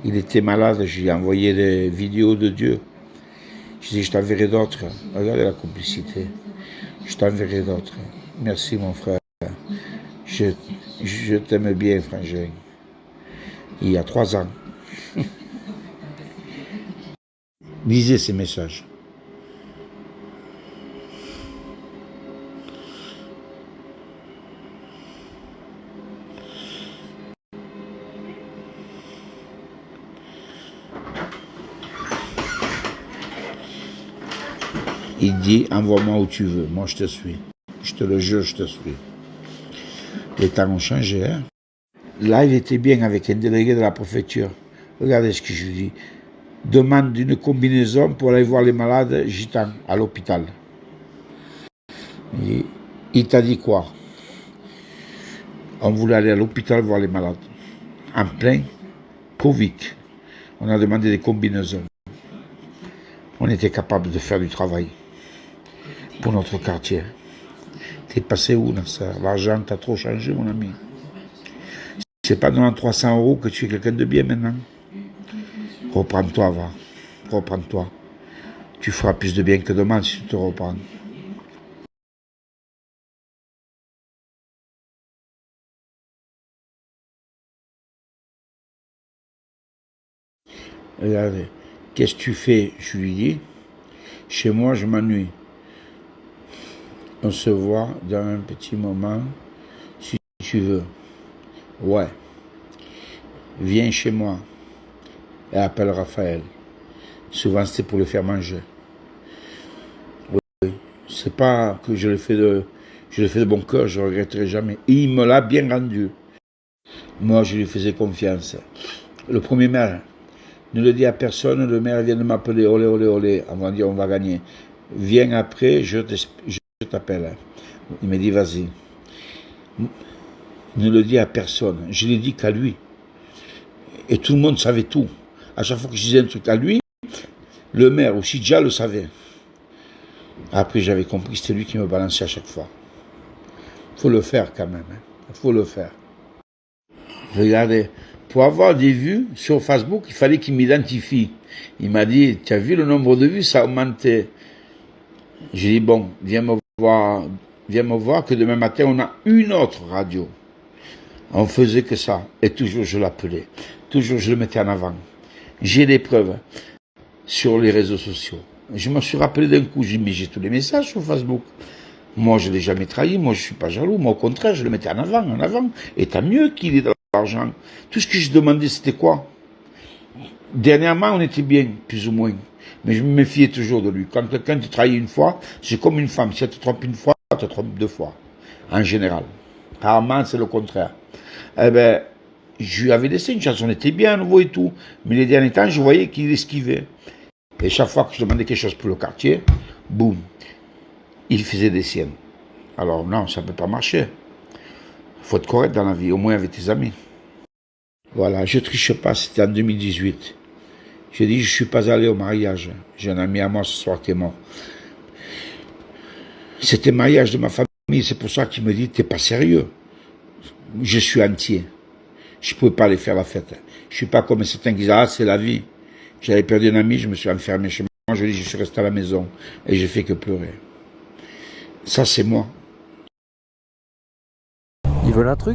Il était malade, je lui ai envoyé des vidéos de Dieu. Je dis, je t'enverrai d'autres. Regardez la complicité. Je t'enverrai d'autres. Merci mon frère. Je t'aime bien, frangin. Il y a 3 ans. Lisez ces messages. Il dit, envoie-moi où tu veux. Moi, je te suis. Je te le jure, je te suis. Les temps ont changé, hein. Là, il était bien avec un délégué de la préfecture. Regardez ce que je lui dis. Demande une combinaison pour aller voir les malades gitans à l'hôpital. Il t'a dit quoi? On voulait aller à l'hôpital voir les malades. En plein Covid. On a demandé des combinaisons. On était capable de faire du travail pour notre quartier. T'es passé où, Nasser? L'argent t'a trop changé, mon ami. C'est pas dans 300 € que tu es quelqu'un de bien maintenant. Reprends-toi, va. Reprends-toi. Tu feras plus de bien que de mal si tu te reprends. Regardez, qu'est-ce que tu fais? Je lui dis, chez moi, je m'ennuie. On se voit dans un petit moment, si tu veux. Ouais. Viens chez moi et appelle Raphaël. Souvent, c'était pour le faire manger. Oui. C'est pas que je le fais de bon cœur, je ne regretterai jamais. Et il me l'a bien rendu. Moi, je lui faisais confiance. Le premier maire ne le dit à personne, le maire vient de m'appeler, olé, olé, olé, on va dire on va gagner. Viens après, je t'appelle. Il me dit, vas-y. Ne le dis à personne. Je l'ai dit qu'à lui. Et tout le monde savait tout. À chaque fois que je disais un truc à lui, le maire ou Sidja le savait. Après, j'avais compris que c'était lui qui me balançait à chaque fois. Il faut le faire quand même. Il faut le faire. Regardez, pour avoir des vues sur Facebook, il fallait qu'il m'identifie. Il m'a dit, tu as vu le nombre de vues, ça a augmenté. J'ai dit, bon, viens me voir que demain matin, on a une autre radio. On faisait que ça. Et toujours, je l'appelais. Toujours, je le mettais en avant. J'ai des preuves sur les réseaux sociaux. Je me suis rappelé d'un coup, j'ai mis tous les messages sur Facebook. Moi, je ne l'ai jamais trahi, moi, je ne suis pas jaloux. Moi, au contraire, je le mettais en avant. Et tant mieux qu'il ait de l'argent. Tout ce que je demandais, c'était quoi? Dernièrement, on était bien, plus ou moins. Mais je me méfiais toujours de lui. Quand quelqu'un te trahit une fois, c'est comme une femme. Si elle te trompe une fois, elle te trompe 2 fois. En général. Rarement, c'est le contraire. Eh ben, je lui avais laissé une chance, on était bien à nouveau et tout. Mais les derniers temps, je voyais qu'il esquivait. Et chaque fois que je demandais quelque chose pour le quartier, boum, il faisait des siennes. Alors non, ça ne peut pas marcher. Il faut être correct dans la vie, au moins avec tes amis. Voilà, je ne triche pas, c'était en 2018. J'ai dit, je ne suis pas allé au mariage. J'ai un ami à moi ce soir qui est mort. C'était le mariage de ma famille, c'est pour ça qu'il me dit, t'es pas sérieux. Je suis entier. Je ne pouvais pas aller faire la fête. Je ne suis pas comme certains qui disent, ah, c'est la vie. J'avais perdu un ami, je me suis enfermé chez moi, je suis resté à la maison et j'ai fait que pleurer. Ça, c'est moi. Ils veulent un truc?